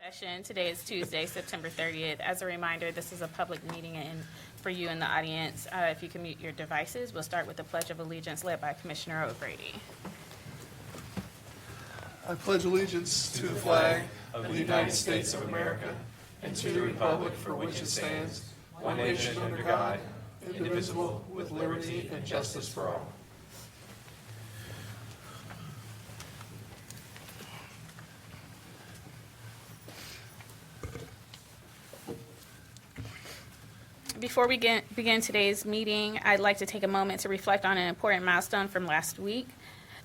Session. Today is Tuesday, September 30th. As a reminder, this is a public meeting and for you in the audience. If you can mute your devices, we'll start with the Pledge of Allegiance led by Commissioner O'Grady. I pledge allegiance to the flag of the United States of America and to the republic for which it stands, one nation under God, indivisible, with liberty and justice for all. Before we begin today's meeting, I'd like to take a moment to reflect on an important milestone from last week.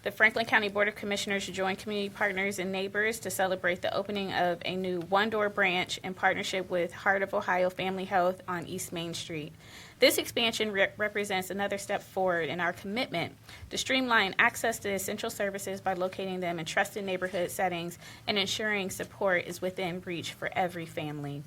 The Franklin County Board of Commissioners joined community partners and neighbors to celebrate the opening of a new one-door branch in partnership with Heart of Ohio Family Health on East Main Street. This expansion represents another step forward in our commitment to streamline access to essential services by locating them in trusted neighborhood settings and ensuring support is within reach for every family.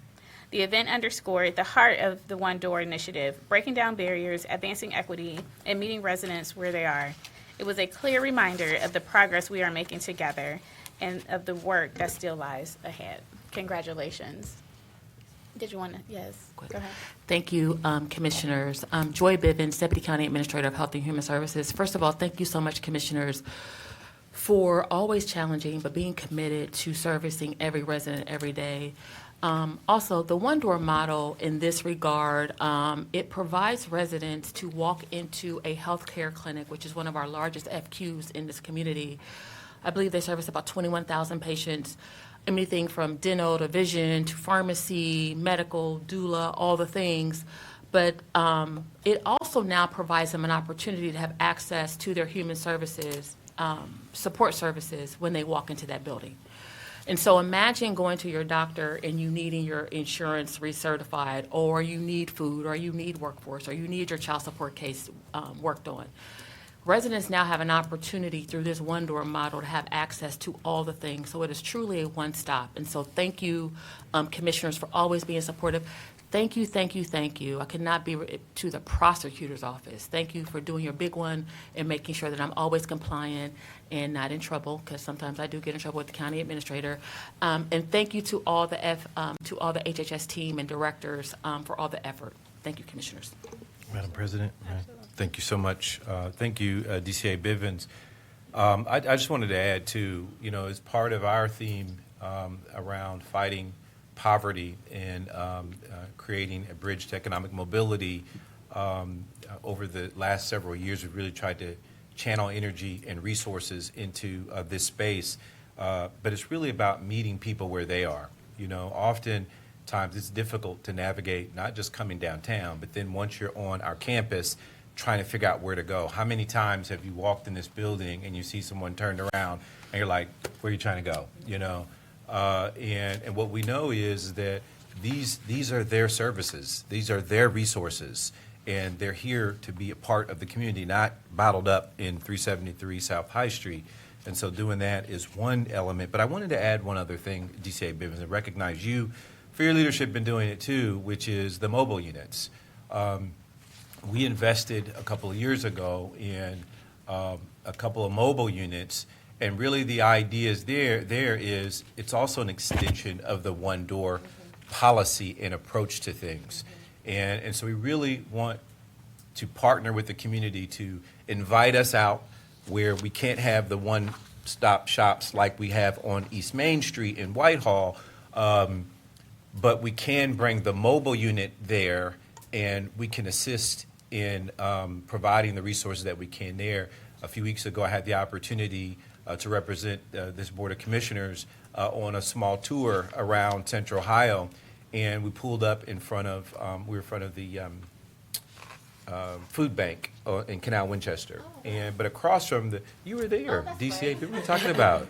The event underscored the heart of the One Door initiative, breaking down barriers, advancing equity, and meeting residents where they are. It was a clear reminder of the progress we are making together and of the work that still lies ahead. Congratulations. Did you want to? Yes. Go ahead. Thank you, Commissioners. Joy Bivens, Deputy County Administrator of Health and Human Services. First of all, thank you so much, Commissioners, for always challenging but being committed to servicing every resident every day. Also, the One Door model in this regard, it provides residents to walk into a healthcare clinic, which is one of our largest FQs in this community. I believe they service about 21,000 patients, anything from dental to vision to pharmacy, medical, doula, all the things. But it also now provides them an opportunity to have access to their human services, support services when they walk into that building. And so imagine going to your doctor and you needing your insurance recertified, or you need food, or you need workforce, or you need your child support case worked on. Residents now have an opportunity through this One Door model to have access to all the things. So it is truly a one-stop. And so thank you, Commissioners, for always being supportive. Thank you, thank you, thank you. I could not be to the prosecutor's office. Thank you for doing your big one and making sure that I'm always compliant and not in trouble, because sometimes I do get in trouble with the county administrator. And thank you to all the HHS team and directors for all the effort. Thank you, Commissioners. Madam President, thank you so much. Thank you, DCA Bivens. I just wanted to add too, as part of our theme around fighting poverty and creating a bridge to economic mobility, over the last several years, we've really tried to channel energy and resources into this space. But it's really about meeting people where they are. Oftentimes it's difficult to navigate, not just coming downtown, but then once you're on our campus, trying to figure out where to go. How many times have you walked in this building and you see someone turned around and you're like, where are you trying to go? And what we know is that these are their services, these are their resources, and they're here to be a part of the community, not bottled up in 373 South High Street. And so doing that is one element. But I wanted to add one other thing, DCA Bivens, and recognize you for your leadership in doing it too, which is the mobile units. We invested a couple of years ago in a couple of mobile units. And really the idea is there is it's also an extension of the One Door policy and approach to things. And so we really want to partner with the community to invite us out where we can't have the one-stop shops like we have on East Main Street in Whitehall, but we can bring the mobile unit there and we can assist in providing the resources that we can there. A few weeks ago I had the opportunity to represent this Board of Commissioners on a small tour around Central Ohio, and we pulled up in front of we were in front of the food bank in Canal Winchester, but across from you were there, DCA. What were you talking about?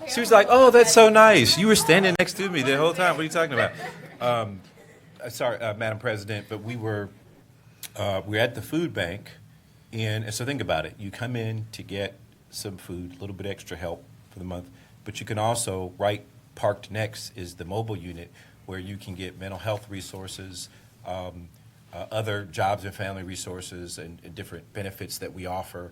She was like, "Oh, that's so nice." You were standing next to me the whole time. What are you talking about? Sorry, Madam President, but we were at the food bank. And so think about it. You come in to get some food, a little bit extra help for the month, but you can also, right parked next is the mobile unit where you can get mental health resources, other jobs and family resources and different benefits that we offer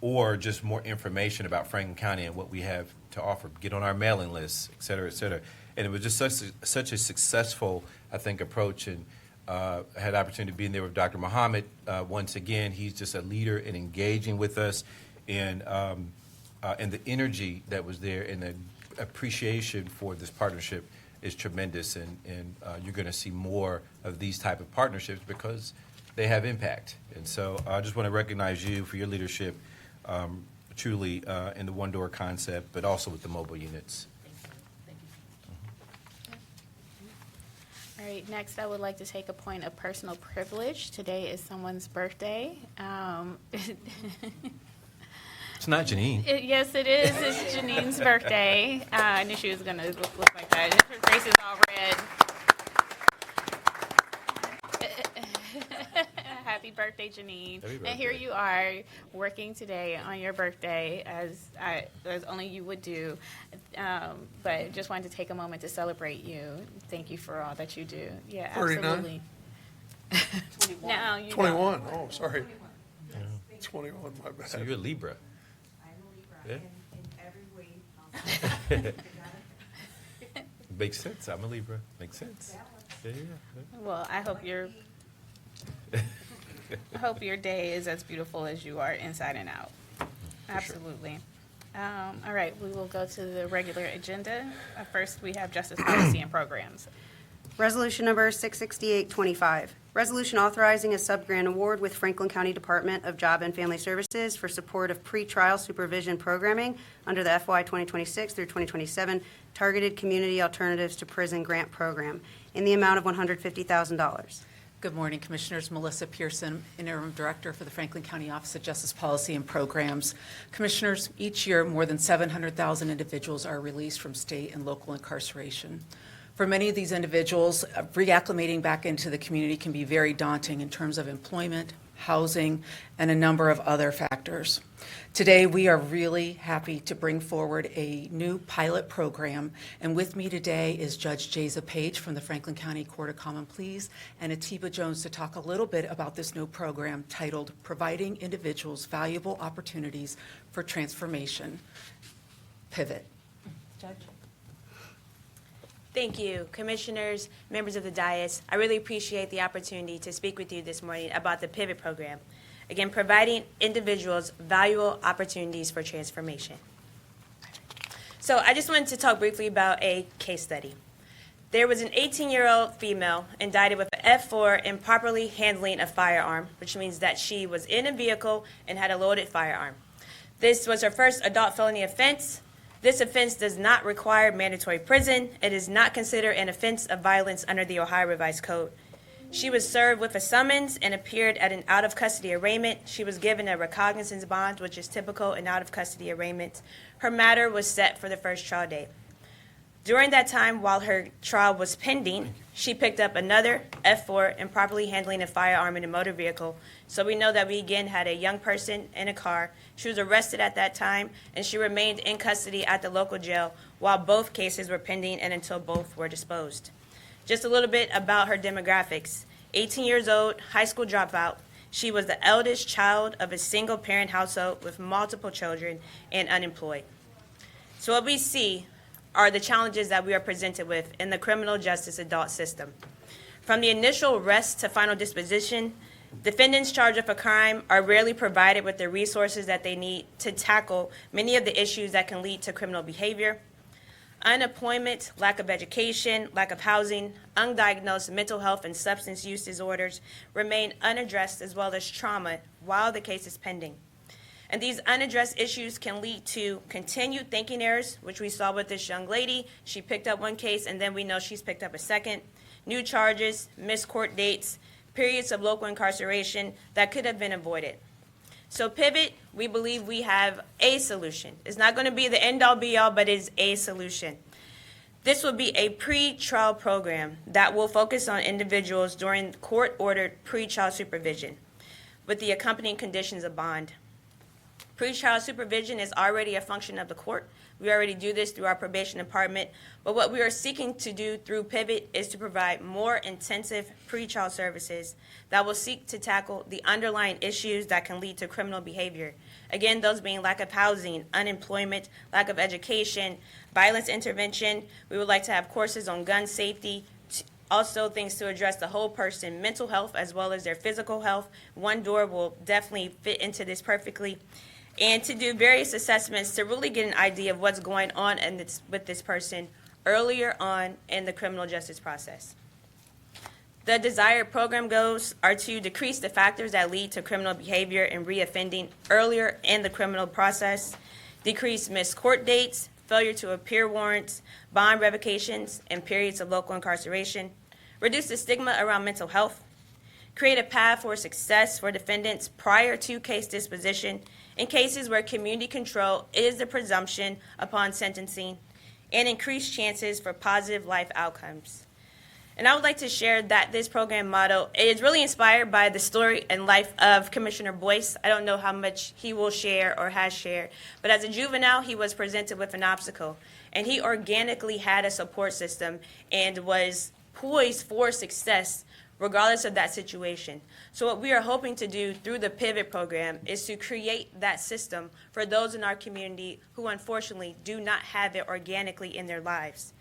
or just more information about Franklin County and what we have to offer, get on our mailing lists, et cetera, et cetera. And it was just such a successful, I think, approach. And I had the opportunity to be in there with Dr. Muhammad. Once again, he's just a leader in engaging with us, and the energy that was there and the appreciation for this partnership is tremendous. And you're going to see more of these type of partnerships because they have impact. And so I just want to recognize you for your leadership, truly in the one door concept, but also with the mobile units. All right, next I would like to take a point of personal privilege. Today is someone's birthday. It's not Janine. Yes, it is. It's Janine's birthday. I knew she was going to look like that. Her face is all red. Happy birthday, Janine. Happy And here birthday. you are working today on your birthday as only you would do. But just wanted to take a moment to celebrate you. Thank you for all that you do. Yeah, 39? absolutely. Now you 21, oh, sorry. 21, my bad. So you're a Libra. I'm a Yeah. Libra in every way possible. Makes sense. I'm a Libra. Makes sense. Yeah, Well, I hope your day is as beautiful as you are inside and out. Absolutely. All right, we will go to the regular agenda. First, we have justice policy and programs. Resolution number 66825, resolution authorizing a sub-grant award with Franklin County Department of Job and Family Services for support of pretrial supervision programming under the FY 2026 through 2027 Targeted Community Alternatives to Prison Grant Program in the amount of $150,000. Good morning, Commissioners. Melissa Pearson, Interim Director for the Franklin County Office of Justice Policy and Programs. Commissioners, each year more than 700,000 individuals are released from state and local incarceration. For many of these individuals, reacclimating back into the community can be very daunting in terms of employment, housing, and a number of other factors. Today, we are really happy to bring forward a new pilot program, and with me today is Judge Jayza Page from the Franklin County Court of Common Pleas and Atiba Jones to talk a little bit about this new program titled Providing Individuals Valuable Opportunities for Transformation. Pivot. Judge? Thank you, Commissioners, members of the dais. I really appreciate the opportunity to speak with you this morning about the Pivot Program. Again, providing individuals valuable opportunities for transformation. So I just wanted to talk briefly about a case study. There was an 18-year-old female indicted with an F4 improperly handling a firearm, which means that she was in a vehicle and had a loaded firearm. This was her first adult felony offense. This offense does not require mandatory prison. It is not considered an offense of violence under the Ohio Revised Code. She was served with a summons and appeared at an out-of-custody arraignment. She was given a recognizance bond, which is typical in out-of-custody arraignments. Her matter was set for the first trial date. During that time, while her trial was pending, she picked up another F4 improperly handling a firearm in a motor vehicle. So we know that we again had a young person in a car. She was arrested at that time, and she remained in custody at the local jail while both cases were pending and until both were disposed. Just a little bit about her demographics. 18 years old, high school dropout. She was the eldest child of a single-parent household with multiple children and unemployed. So what we see are the challenges that we are presented with in the criminal justice adult system. From the initial arrest to final disposition, defendants charged with a crime are rarely provided with the resources that they need to tackle many of the issues that can lead to criminal behavior. Unemployment, lack of education, lack of housing, undiagnosed mental health and substance use disorders remain unaddressed, as well as trauma while the case is pending. And these unaddressed issues can lead to continued thinking errors, which we saw with this young lady. She picked up one case, and then we know she's picked up a second. New charges, missed court dates, periods of local incarceration that could have been avoided. So Pivot, we believe we have a solution. It's not going to be the end-all, be-all, but it's a solution. This will be a pre-trial program that will focus on individuals during court-ordered pre-trial supervision with the accompanying conditions of bond. Pretrial supervision is already a function of the court. We already do this through our probation department, but what we are seeking to do through Pivot is to provide more intensive pretrial services that will seek to tackle the underlying issues that can lead to criminal behavior. Again, those being lack of housing, unemployment, lack of education, violence intervention. We would like to have courses on gun safety, also things to address the whole person, mental health as well as their physical health. One Door will definitely fit into this perfectly. And to do various assessments to really get an idea of what's going on with this person earlier on in the criminal justice process. The desired program goals are to decrease the factors that lead to criminal behavior and reoffending earlier in the criminal process, decrease missed court dates, failure to appear warrants, bond revocations, and periods of local incarceration, reduce the stigma around mental health, create a path for success for defendants prior to case disposition in cases where community control is the presumption upon sentencing, and increase chances for positive life outcomes. And I would like to share that this program motto is really inspired by the story and life of Commissioner Boyce. I don't know how much he will share or has shared, but as a juvenile, he was presented with an obstacle, and he organically had a support system and was poised for success regardless of that situation. So what we are hoping to do through the Pivot program is to create that system for those in our community who unfortunately do not have it organically in their lives.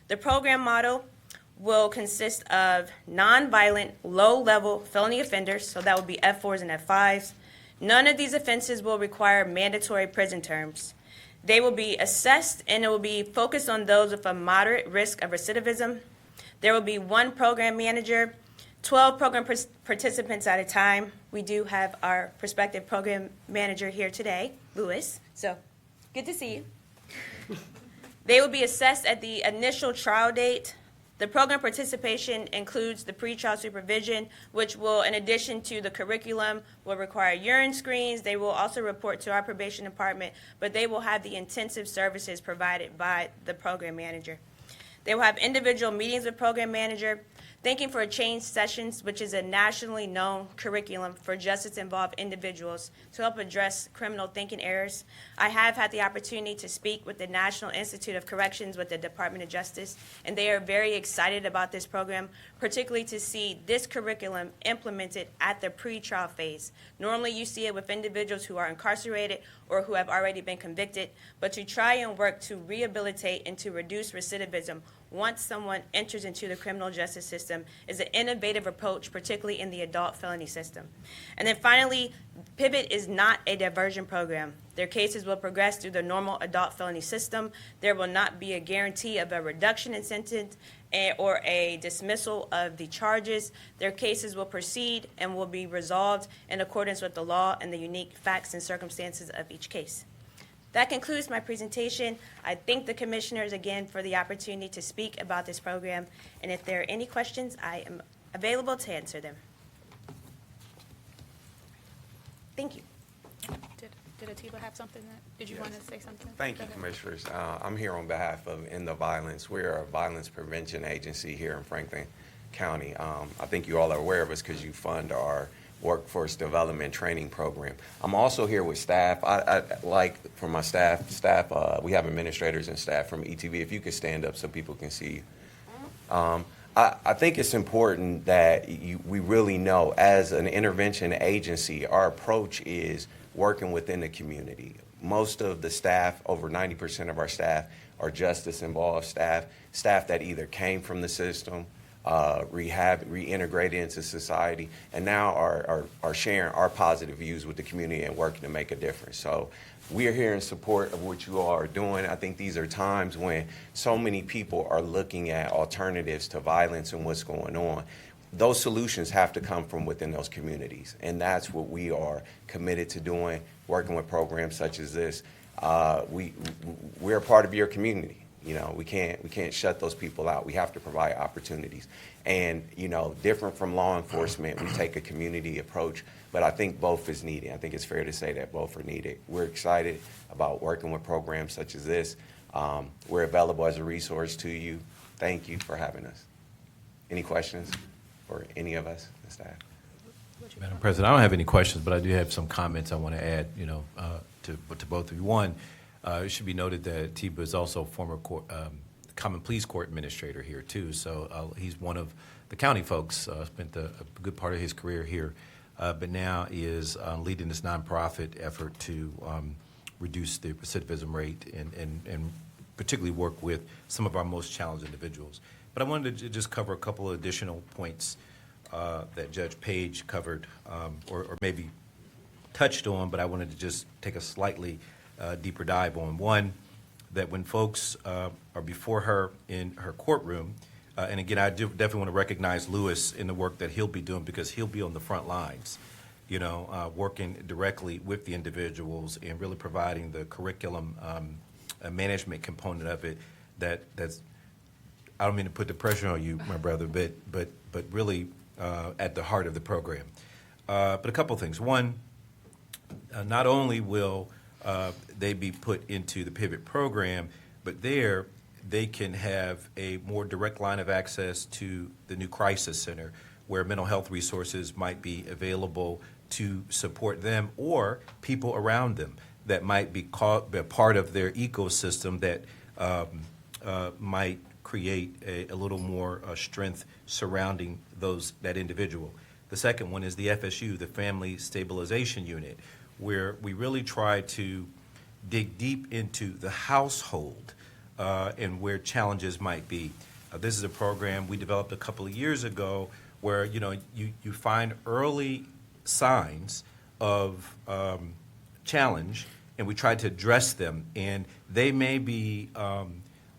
The program model will consist of nonviolent, low-level felony offenders, so that would be F4s and F5s. None of these offenses will require mandatory prison terms. They will be assessed, and it will be focused on those with a moderate risk of recidivism. There will be one program manager, 12 program participants at a time. We do have our prospective program manager here today, Louis, so good to see you. They will be assessed at the initial trial date. The program participation includes the pretrial supervision, which will, in addition to the curriculum, will require urine screens. They will also report to our probation department, but they will have the intensive services provided by the program manager. They will have individual meetings with program manager, Thinking for a Change sessions, which is a nationally known curriculum for justice-involved individuals to help address criminal thinking errors. I have had the opportunity to speak with the National Institute of Corrections with the Department of Justice, and they are very excited about this program, particularly to see this curriculum implemented at the pretrial phase. Normally, you see it with individuals who are incarcerated or who have already been convicted, but to try and work to rehabilitate and to reduce recidivism once someone enters into the criminal justice system is an innovative approach, particularly in the adult felony system. And then finally, Pivot is not a diversion program. Their cases will progress through the normal adult felony system. There will not be a guarantee of a reduction in sentence or a dismissal of the charges. Their cases will proceed and will be resolved in accordance with the law and the unique facts and circumstances of each case. That concludes my presentation. I thank the commissioners again for the opportunity to speak about this program, and if there are any questions, I am available to answer them. Thank you. Did Atiba have something did you want to say something? Thank Go you, ahead. Commissioners. I'm here on behalf of End the Violence. We are a violence prevention agency here in Franklin County. I think you all are aware of us because you fund our workforce development training program. I'm also here with staff. I like for my staff, we have administrators and staff from ETV. If you could stand up so people can see you. I think it's important that we really know, as an intervention agency, our approach is working within the community. Most of the staff, over 90% of our staff, are justice-involved staff that either came from the system, reintegrated into society, and now are sharing our positive views with the community and working to make a difference. So we are here in support of what you all are doing. I think these are times when so many people are looking at alternatives to violence and what's going on. Those solutions have to come from within those communities, and that's what we are committed to doing, working with programs such as this. We're a part of your community. You know, we can't shut those people out. We have to provide opportunities. And, you know, different from law enforcement, we take a community approach, but I think both is needed. I think it's fair to say that both are needed. We're excited about working with programs such as this. We're available as a resource to you. Thank you for having us. Any questions for any of us, the staff? Madam President, I don't have any questions, but I do have some comments I want to add, to both of you. One, it should be noted that Tiba is also a former Common Pleas Court administrator here too. So he's one of the county folks. Spent a good part of his career here, but now is leading this nonprofit effort to reduce the recidivism rate and particularly work with some of our most challenged individuals. But I wanted to just cover a couple of additional points that Judge Page covered or maybe touched on, but I wanted to just take a slightly deeper dive on. One, that when folks are before her in her courtroom, and again, I do definitely want to recognize Lewis in the work that he'll be doing because he'll be on the front lines, working directly with the individuals and really providing the curriculum management component of it. That's, I don't mean to put the pressure on you, my brother, but really at the heart of the program. But a couple things. One, not only will they be put into the Pivot program, but there they can have a more direct line of access to the new crisis center where mental health resources might be available to support them or people around them that might be part of their ecosystem that might create a little more strength surrounding that individual. The second one is the FSU, the Family Stabilization Unit, where we really try to dig deep into the household and where challenges might be. This is a program we developed a couple of years ago where you find early signs of challenge, and we try to address them. And they may be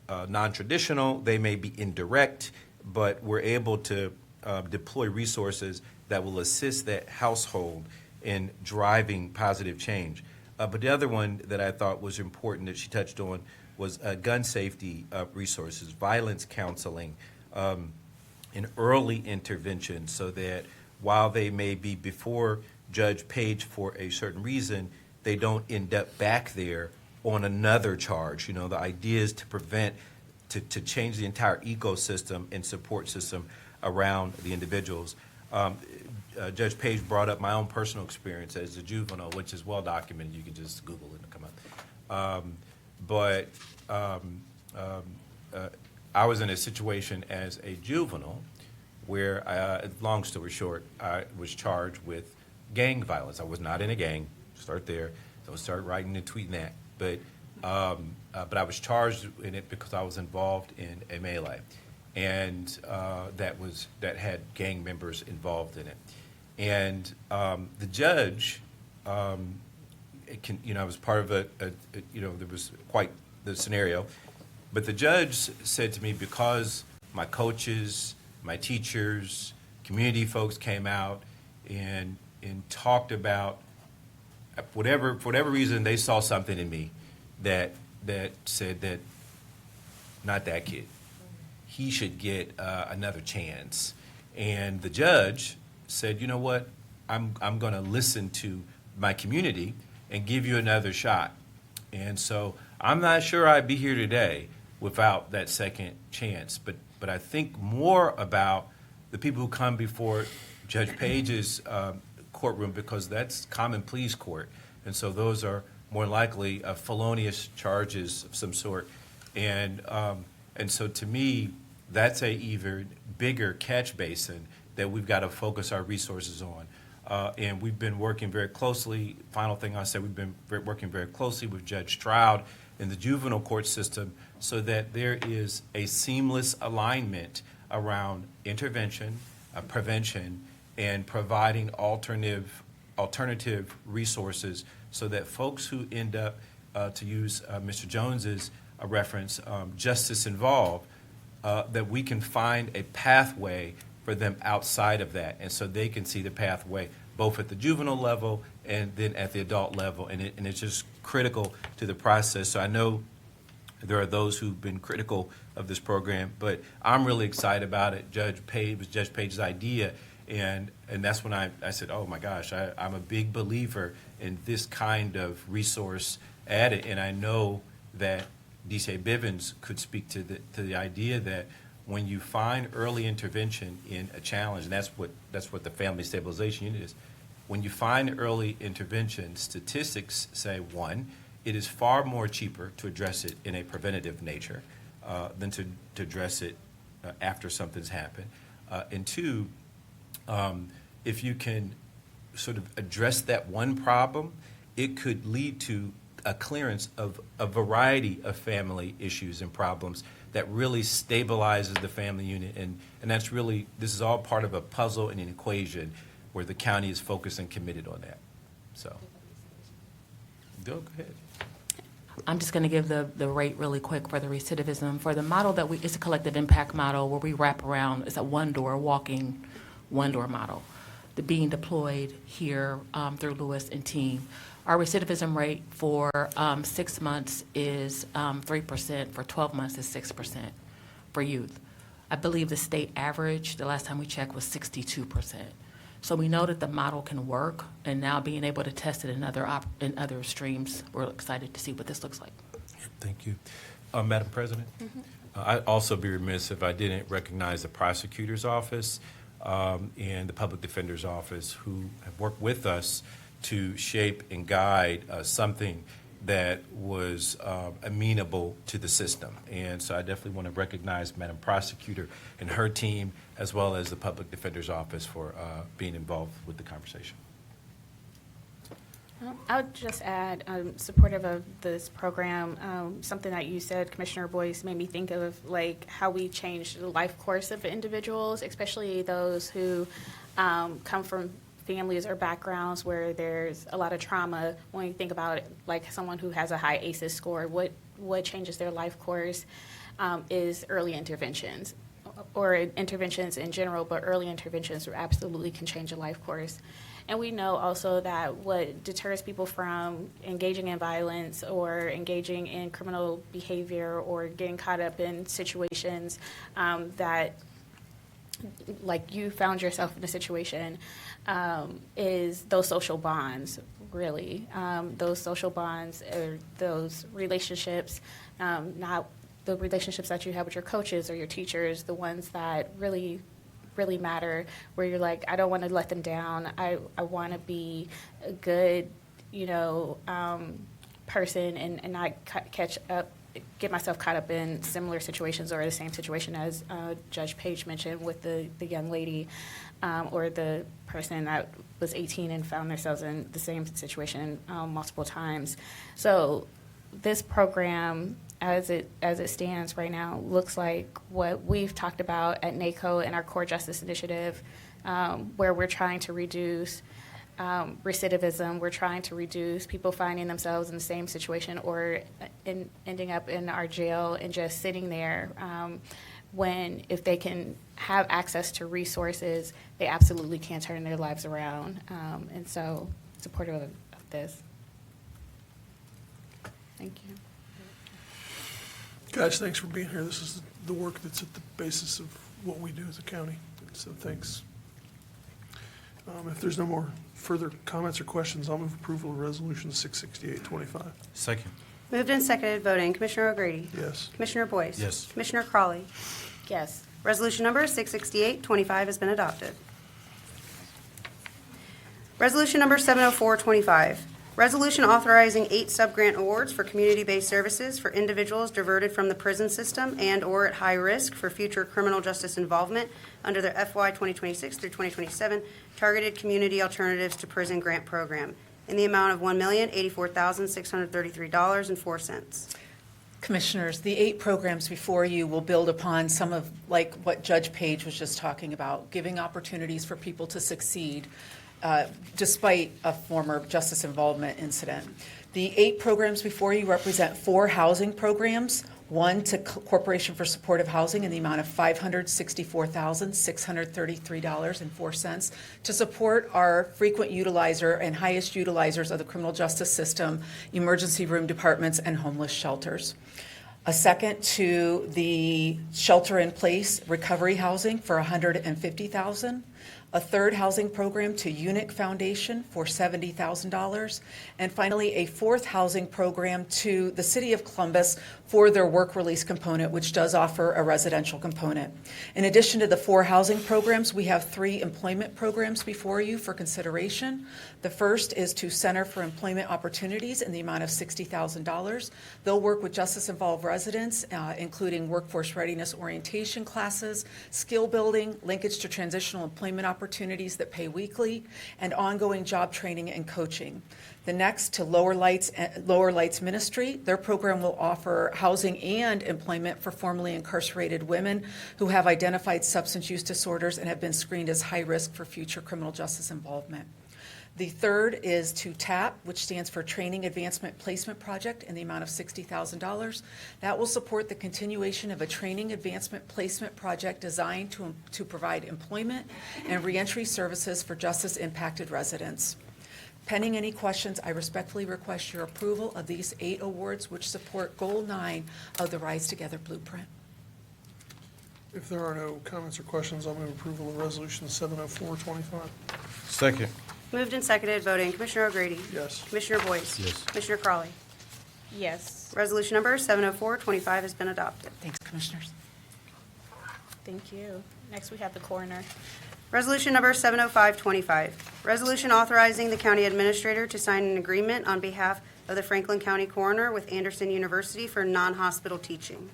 non-traditional, they may be indirect, but we're able to deploy resources that will assist that household in driving positive change. But the other one that I thought was important that she touched on was gun safety resources, violence counseling, and early intervention so that while they may be before Judge Page for a certain reason, they don't end up back there on another charge. The idea is to prevent, to change the entire ecosystem and support system around the individuals. Judge Page brought up my own personal experience as a juvenile, which is well documented. You can just Google it and come up. But I was in a situation as a juvenile where, long story short, I was charged with gang violence. I was not in a gang. Start there. Don't start writing and tweeting that. But I was charged in it because I was involved in a melee, and that had gang members involved in it. And the judge, I was part of there was quite the scenario, but the judge said to me, because my coaches, my teachers, community folks came out and talked about for whatever reason they saw something in me that said that not that kid. He should get another chance. And the judge said, you know what, I'm going to listen to my community and give you another shot. And so I'm not sure I'd be here today without that second chance. But I think more about the people who come before Judge Page's courtroom, because that's Common Pleas Court. And so those are more likely felonious charges of some sort. And so to me, that's a even bigger catch basin that we've got to focus our resources on. And we've been working very closely, final thing I said, we've been working very closely with Judge Stroud in the juvenile court system so that there is a seamless alignment around intervention, prevention, and providing alternative resources so that folks who end up, to use Mr. Jones's reference, justice involved, that we can find a pathway for them outside of that, and so they can see the pathway both at the juvenile level and then at the adult level, and it's just critical to the process. So I know there are those who've been critical of this program, but I'm really excited about it. Judge Page's idea, and that's when I said, oh my gosh, I'm a big believer in this kind of resource added, and I know that D.C. Bivens could speak to the idea that when you find early intervention in a challenge, and that's what the Family Stabilization Unit is, when you find early intervention, statistics say, one, it is far more cheaper to address it in a preventative nature than to address it after something's happened. And two, if you can sort of address that one problem, it could lead to a clearance of a variety of family issues and problems that really stabilizes the family unit. And that's really, this is all part of a puzzle and an equation where the county is focused and committed on that. So, go ahead. I'm just going to give the rate really quick for the recidivism. For the model that it's a collective impact model where we wrap around, it's a one-door, walking one-door model. The being deployed here through Lewis and team. Our recidivism rate for 6 months is 3%, for 12 months is 6% for youth. I believe the state average, the last time we checked, was 62%. So we know that the model can work, and now being able to test it in other streams, we're excited to see what this looks like. Thank you. Madam President? I'd also be remiss if I didn't recognize the prosecutor's office and the public defender's office who have worked with us to shape and guide something that was amenable to the system. And so I definitely want to recognize Madam Prosecutor and her team, as well as the Public Defender's Office for being involved with the conversation. I would just add, supportive of this program, something that you said, Commissioner Boyce, made me think of like how we changed the life course of individuals, especially those who come from families or backgrounds where there's a lot of trauma. When you think about it, like someone who has a high ACEs score, what changes their life course is early interventions, or interventions in general, but early interventions absolutely can change a life course. And we know also that what deters people from engaging in violence or engaging in criminal behavior or getting caught up in situations that, like you found yourself in a situation, is those social bonds, really. Those social bonds or those relationships, not the relationships that you have with your coaches or your teachers, the ones that really matter, where you're like, I don't want to let them down. I want to be a good, person and not get myself caught up in similar situations or the same situation as Judge Page mentioned with the young lady or the person that was 18 and found themselves in the same situation multiple times. So this program, as it stands right now, looks like what we've talked about at NACO and our Core Justice Initiative, where we're trying to reduce recidivism. We're trying to reduce people finding themselves in the same situation or ending up in our jail and just sitting there when, if they can have access to resources, they absolutely can turn their lives around. And so supportive of this. Thank you. Guys, thanks for being here. This is the work that's at the basis of what we do as a county, so thanks. If there's no more further comments or questions, I'll move approval of Resolution 668-25. Second. Moved and seconded, voting. Commissioner O'Grady? Yes. Commissioner Boyce? Yes. Commissioner Crawley? Yes. Resolution number 668-25 has been adopted. Resolution number 704-25, resolution authorizing 8 sub-grant awards for community-based services for individuals diverted from the prison system and/or at high risk for future criminal justice involvement under the FY 2026 through 2027 Targeted Community Alternatives to Prison Grant Program in the amount of $1,084,633.04. Commissioners, the 8 programs before you will build upon some of like what Judge Page was just talking about, giving opportunities for people to succeed despite a former justice involvement incident. The 8 programs before you represent 4 housing programs, one to Corporation for Supportive Housing in the amount of $564,633.04 to support our frequent utilizer and highest utilizers of the criminal justice system, emergency room departments, and homeless shelters. A second to the shelter-in-place recovery housing for $150,000. a third housing program to Unic Foundation for $70,000, and finally, a fourth housing program to the City of Columbus for their work release component, which does offer a residential component. In addition to the 4 housing programs, we have 3 employment programs before you for consideration. The first is to Center for Employment Opportunities in the amount of $60,000. They'll work with justice-involved residents, including workforce readiness orientation classes, skill building, linkage to transitional employment opportunities that pay weekly, and ongoing job training and coaching. The next to Lower Lights Ministry. Their program will offer housing and employment for formerly incarcerated women who have identified substance use disorders and have been screened as high risk for future criminal justice involvement. The third is to TAP, which stands for Training Advancement Placement Project, in the amount of $60,000. That will support the continuation of a training advancement placement project designed to provide employment and reentry services for justice-impacted residents. Pending any questions, I respectfully request your approval of these 8 awards, which support Goal 9 of the Rise Together Blueprint. If there are no comments or questions, I'll move approval of Resolution 70425. Second. Moved and seconded, voting Commissioner O'Grady. Yes. Commissioner Boyce. Yes. Commissioner Crawley. Yes. Resolution number 70425 has been adopted. Thanks, Commissioners. Thank you. Next, we have the coroner. Resolution number 70525, resolution authorizing the county administrator to sign an agreement on behalf of the Franklin County Coroner with Anderson University for non-hospital teaching.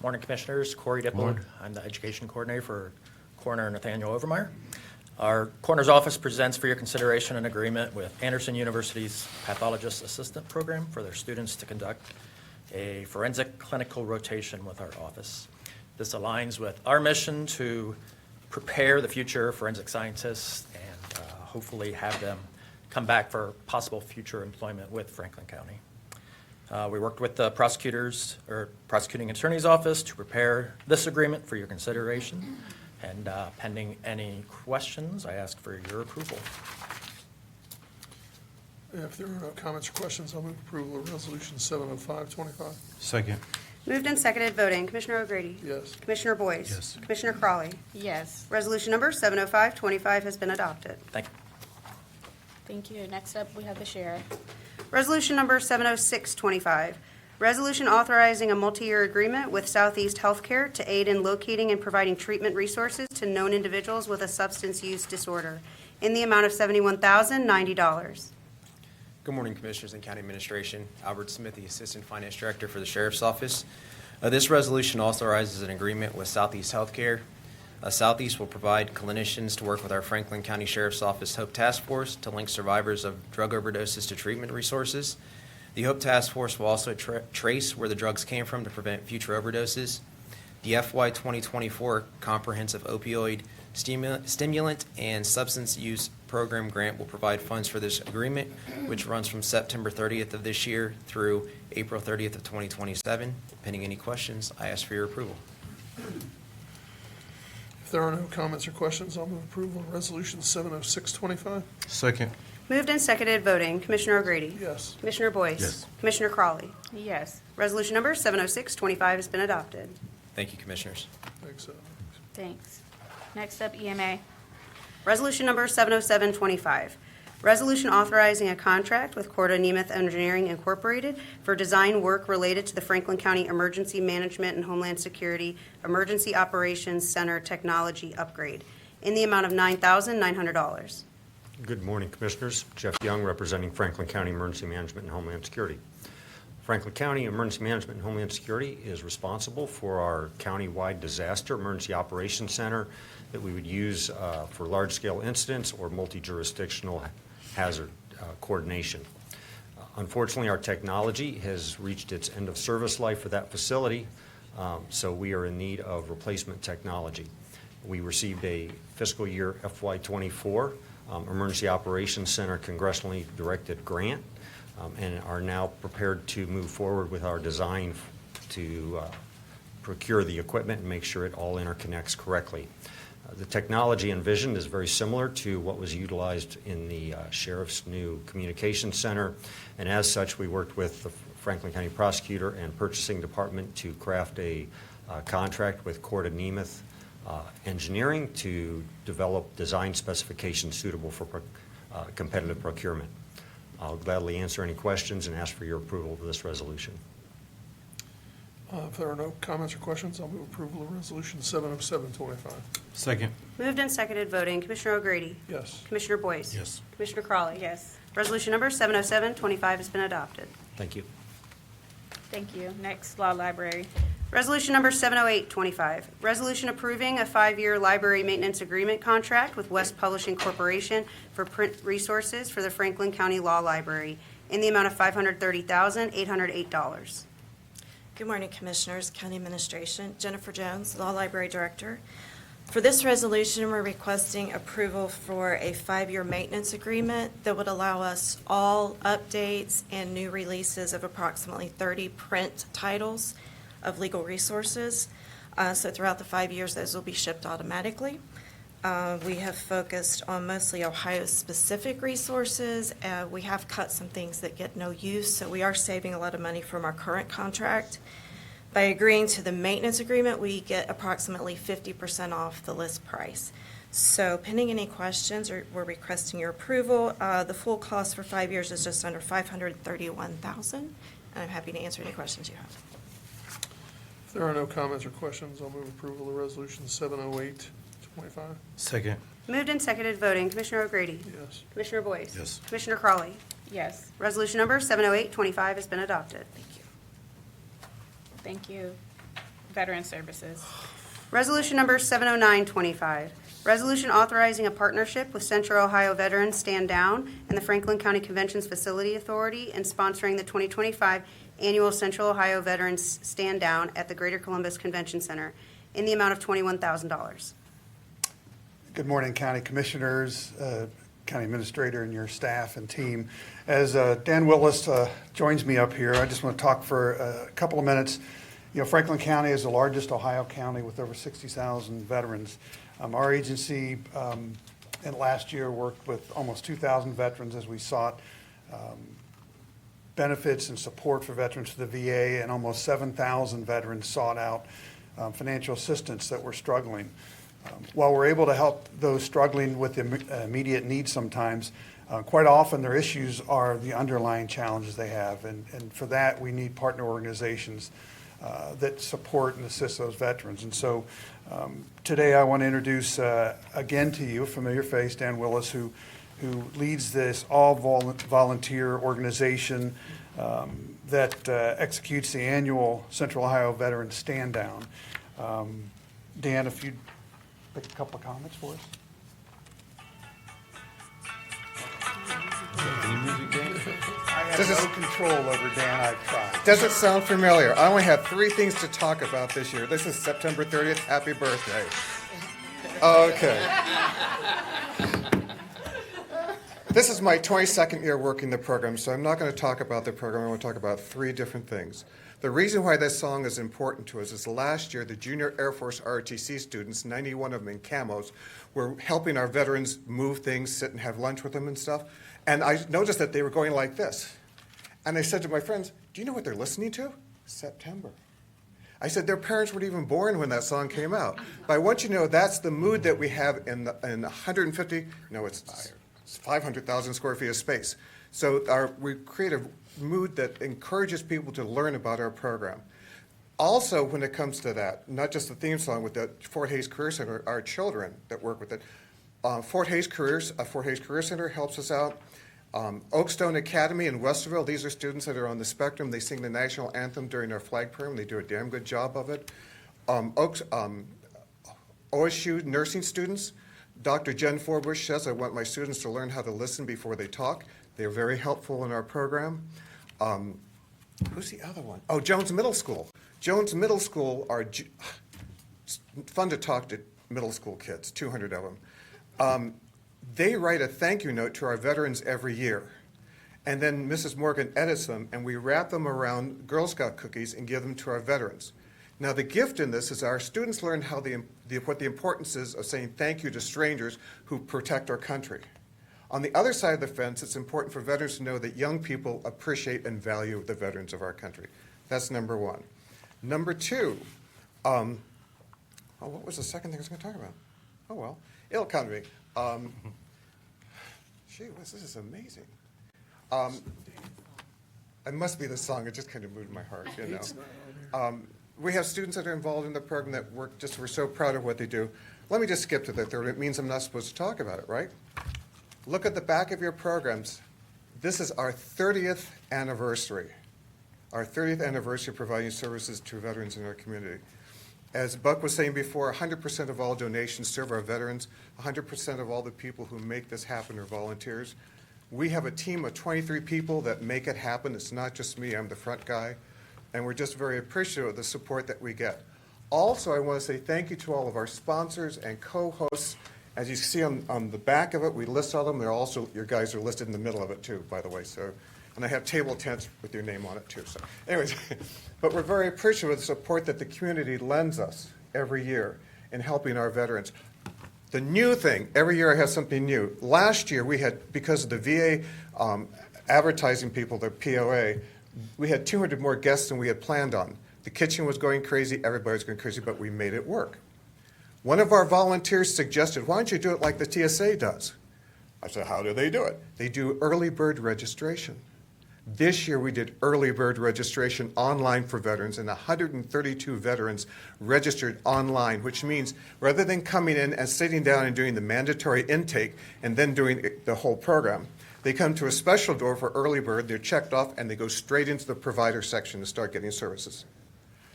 Morning, Commissioners. Corey Dipwood. I'm the Education Coordinator for Coroner Nathaniel Overmeyer. Our Coroner's Office presents for your consideration an agreement with Anderson University's Pathologist Assistant Program for their students to conduct a forensic clinical rotation with our office. This aligns with our mission to prepare the future forensic scientists and hopefully have them come back for possible future employment with Franklin County. We worked with the prosecuting attorney's office to prepare this agreement for your consideration. And pending any questions, I ask for your approval. If there are no comments or questions, I'll move approval of Resolution 70525. Second. Moved and seconded, voting Commissioner O'Grady. Yes. Commissioner Boyce. Yes. Commissioner Crawley. Yes. Resolution number 70525 has been adopted. Thank you. Thank you. Next up, we have the sheriff. Resolution number 70625, resolution authorizing a multi-year agreement with Southeast Healthcare to aid in locating and providing treatment resources to known individuals with a substance use disorder in the amount of $71,090. Good morning, Commissioners and County Administration. Albert Smith, the Assistant Finance Director for the Sheriff's Office. This resolution authorizes an agreement with Southeast Healthcare. Southeast will provide clinicians to work with our Franklin County Sheriff's Office HOPE Task Force to link survivors of drug overdoses to treatment resources. The HOPE Task Force will also trace where the drugs came from to prevent future overdoses. The FY 2024 Comprehensive Opioid Stimulant and Substance Use Program Grant will provide funds for this agreement, which runs from September 30th of this year through April 30th of 2027. Pending any questions, I ask for your approval. If there are no comments or questions, I'll move approval of Resolution 70625. Second. Moved and seconded, voting Commissioner O'Grady. Yes. Commissioner Boyce. Yes. Commissioner Crawley. Yes. Resolution number 70625 has been adopted. Thank you, Commissioners. Thanks. Thanks. Next up, EMA. Resolution number 70725, resolution authorizing a contract with Corda Nemeth Engineering Incorporated for design work related to the Franklin County Emergency Management and Homeland Security Emergency Operations Center Technology Upgrade in the amount of $9,900. Good morning, Commissioners. Jeff Young, representing Franklin County Emergency Management and Homeland Security. Franklin County Emergency Management and Homeland Security is responsible for our county-wide disaster emergency operations center that we would use for large-scale incidents or multi-jurisdictional hazard coordination. Unfortunately, our technology has reached its end of service life for that facility, so we are in need of replacement technology. We received a fiscal year FY24 Emergency Operations Center congressionally directed grant and are now prepared to move forward with our design to procure the equipment and make sure it all interconnects correctly. The technology envisioned is very similar to what was utilized in the Sheriff's new communications center, and as such, we worked with the Franklin County Prosecutor and Purchasing Department to craft a contract with Corda Nemeth engineering to develop design specifications suitable for competitive procurement. I'll gladly answer any questions and ask for your approval of this resolution. If there are no comments or questions, I'll move approval of Resolution 70725. Second. Moved and seconded voting. Commissioner O'Grady? Yes. Commissioner Boyce? Yes. Commissioner Crawley? Yes. Resolution number 70725 has been adopted. Thank you. Thank you. Next, Law Library. Resolution number 70825, resolution approving a 5-year library maintenance agreement contract with West Publishing Corporation for print resources for the Franklin County Law Library in the amount of $530,808. Good morning, Commissioners, County Administration. Jennifer Jones, Law Library Director. For this resolution, we're requesting approval for a 5-year maintenance agreement that would allow us all updates and new releases of approximately 30 print titles of legal resources. So throughout the 5 years, those will be shipped automatically. We have focused on mostly Ohio-specific resources. We have cut some things that get no use, so we are saving a lot of money from our current contract. By agreeing to the maintenance agreement, we get approximately 50% off the list price. So pending any questions, we're requesting your approval. The full cost for 5 years is just under $531,000, and I'm happy to answer any questions you have. If there are no comments or questions, I'll move approval of Resolution 70825. Second. Moved and seconded voting. Commissioner O'Grady? Yes. Commissioner Boyce? Yes. Commissioner Crawley? Yes. Resolution number 70825 has been adopted. Thank you. Veteran Services. Resolution number 70925, resolution authorizing a partnership with Central Ohio Veterans Stand Down and the Franklin County Conventions Facility Authority and sponsoring the 2025 Annual Central Ohio Veterans Stand Down at the Greater Columbus Convention Center in the amount of $21,000. Good morning, County Commissioners, County Administrator, and your staff and team. As Dan Willis joins me up here, I just want to talk for a couple of minutes. You know, Franklin County is the largest Ohio county with over 60,000 veterans. Our agency in last year worked with almost 2,000 veterans as we sought benefits and support for veterans to the VA, and almost 7,000 veterans sought out financial assistance that were struggling. While we're able to help those struggling with immediate needs sometimes, quite often their issues are the underlying challenges they have. And for that, we need partner organizations that support and assist those veterans. And so today I want to introduce again to you a familiar face, Dan Willis, who leads this all-volunteer organization that executes the annual Central Ohio Veterans Stand Down. Dan, if you'd make a couple of comments for us. I have no control over Dan, I've tried. Does it sound familiar? I only have 3 things to talk about this year. This is September 30th. Happy birthday. Okay. This is my 22nd year working the program, so I'm not going to talk about the program. I want to talk about 3 different things. The reason why this song is important to us is last year the Junior Air Force ROTC students, 91 of them in camos, were helping our veterans move things, sit and have lunch with them and stuff. And I noticed that they were going like this. And I said to my friends, do you know what they're listening to? September. I said, their parents weren't even born when that song came out. But I want you to know that's the mood that we have in 500,000 square feet of space. So we create a mood that encourages people to learn about our program. Also, when it comes to that, not just the theme song with the Fort Hays Career Center, our children that work with it, Fort Hays Career Center helps us out. Oakstone Academy in Westerville, these are students that are on the spectrum. They sing the national anthem during our flag program. They do a damn good job of it. OSU nursing students, Dr. Jen Forbush says, I want my students to learn how to listen before they talk. They're very helpful in our program. Who's the other one? Oh, Jones Middle School. Jones Middle School are fun to talk to middle school kids, 200 of them. They write a thank you note to our veterans every year. And then Mrs. Morgan edits them, and we wrap them around Girl Scout cookies and give them to our veterans. Now, the gift in this is our students learn how what the importance is of saying thank you to strangers who protect our country. On the other side of the fence, it's important for veterans to know that young people appreciate and value the veterans of our country. That's number 1. Number 2, Oh, what was the second thing I was going to talk about? Oh, well, it'll come to me. Gee whiz, this is amazing. It must be the song. It just kind of moved my heart, you know. We have students that are involved in the program that we're so proud of what they do. Let me just skip to the third. It means I'm not supposed to talk about it, right? Look at the back of your programs. This is our 30th anniversary. Our 30th anniversary of providing services to veterans in our community. As Buck was saying before, 100% of all donations serve our veterans. 100% of all the people who make this happen are volunteers. We have a team of 23 people that make it happen. It's not just me. I'm the front guy. And we're just very appreciative of the support that we get. Also, I want to say thank you to all of our sponsors and co-hosts. As you see on the back of it, we list all of them. They're also, your guys are listed in the middle of it too, by the way. So, and I have table tents with your name on it too. So anyways, but we're very appreciative of the support that the community lends us every year in helping our veterans. The new thing, every year I have something new. Last year we had, because of the VA advertising people, the POA, we had 200 more guests than we had planned on. The kitchen was going crazy, everybody was going crazy, but we made it work. One of our volunteers suggested, why don't you do it like the TSA does? I said, how do they do it? They do early bird registration. This year we did early bird registration online for veterans, and 132 veterans registered online, which means rather than coming in and sitting down and doing the mandatory intake and then doing the whole program, they come to a special door for early bird, they're checked off, and they go straight into the provider section to start getting services.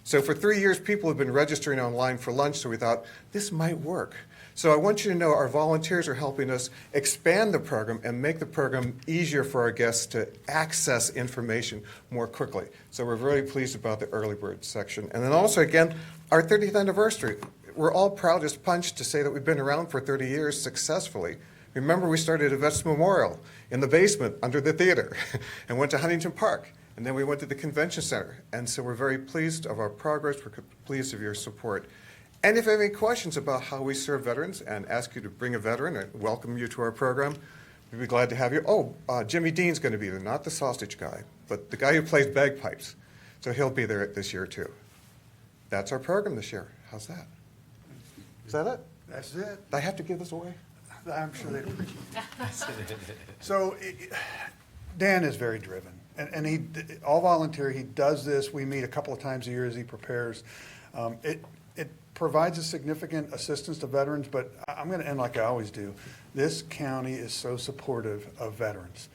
So for 3 years, people have been registering online for lunch, so we thought, this might work. So I want you to know our volunteers are helping us expand the program and make the program easier for our guests to access information more quickly. So we're very pleased about the early bird section. And then also, again, our 30th anniversary. We're all proud as punch to say that we've been around for 30 years successfully. Remember, we started at Vets Memorial in the basement under the theater and went to Huntington Park. And then we went to the convention center. And so we're very pleased of our progress. We're pleased of your support. And if you have any questions about how we serve veterans and ask you to bring a veteran and welcome you to our program, we'd be glad to have you. Jimmy Dean's going to be there, not the sausage guy, but the guy who plays bagpipes. So he'll be there this year too. That's our program this year. How's that? Is that it? That's it. Do I have to give this away? I'm sure they appreciate it. So Dan is very driven, and he all volunteer. He does this. We meet a couple of times a year as he prepares. It provides a significant assistance to veterans, but I'm going to end like I always do. This county is so supportive of veterans.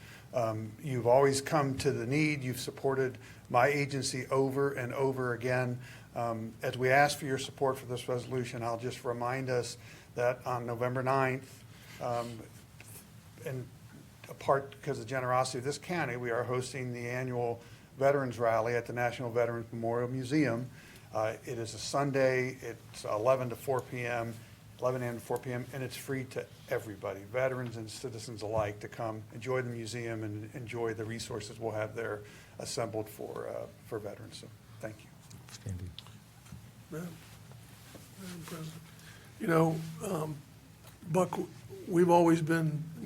You've always come to the need. You've supported my agency over and over again. As we ask for your support for this resolution, I'll just remind us that on November 9th, and apart because of the generosity of this county, we are hosting the annual Veterans Rally at the National Veterans Memorial Museum. It is a Sunday. It's 11 to 4 p.m., 11 a.m. to 4 p.m., and it's free to everybody, veterans and citizens alike, to come enjoy the museum and enjoy the resources we'll have there assembled for veterans. So thank you. Madam President. You know, Buck, we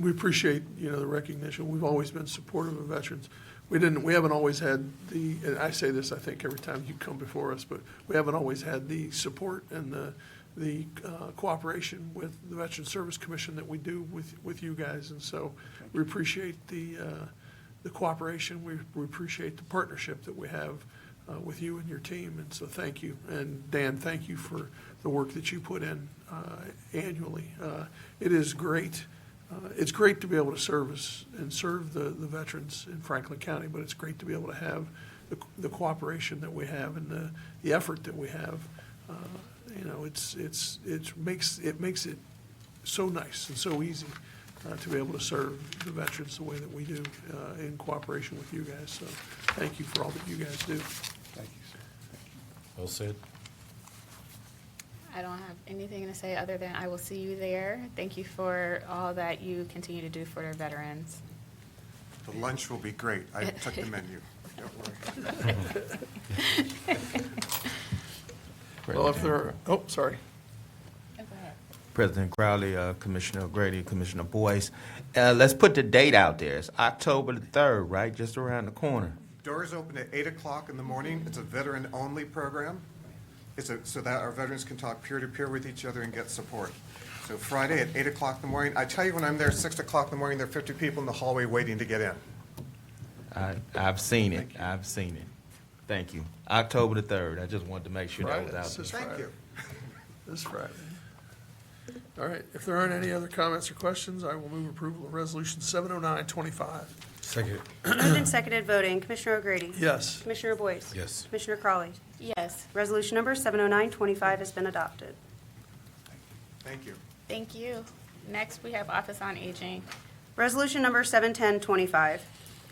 appreciate, the recognition. We've always been supportive of veterans. We haven't always had and I say this, I think, every time you come before us, but we haven't always had the support and the cooperation with the Veteran Service Commission that we do with you guys. And so we appreciate the cooperation. We appreciate the partnership that we have with you and your team. And so thank you. And Dan, thank you for the work that you put in annually. It is great. It's great to be able to serve the veterans in Franklin County, but it's great to be able to have the cooperation that we have and the effort that we have. It makes it so nice and so easy to be able to serve the veterans the way that we do in cooperation with you guys. So thank you for all that you guys do. Thank you, sir. Well said. I don't have anything to say other than I will see you there. Thank you for all that you continue to do for our veterans. The lunch will be great. I took the menu. Don't worry. Well, if there are, sorry. President Crowley, Commissioner O'Grady, Commissioner Boyce. Let's put the date out there. It's October the 3rd, right? Just around the corner. Doors open at 8 o'clock in the morning. It's a veteran-only program. so that our veterans can talk peer-to-peer with each other and get support. So Friday at 8 o'clock in the morning, I tell you, when I'm there at 6 o'clock in the morning, there are 50 people in the hallway waiting to get in. I've seen it. I've seen it. Thank you. October the 3rd. I just wanted to make sure that was Friday, out this there. is Thank Friday. you. This Friday. All right, if there aren't any other comments or questions, I will move approval of Resolution 70925. Second. Moved and seconded voting. Commissioner O'Grady? Yes. Commissioner Boyce? Yes. Commissioner Crawley? Yes, Resolution number 70925 has been adopted. Thank you. thank you. Next, we have Office on Aging. Resolution number 71025.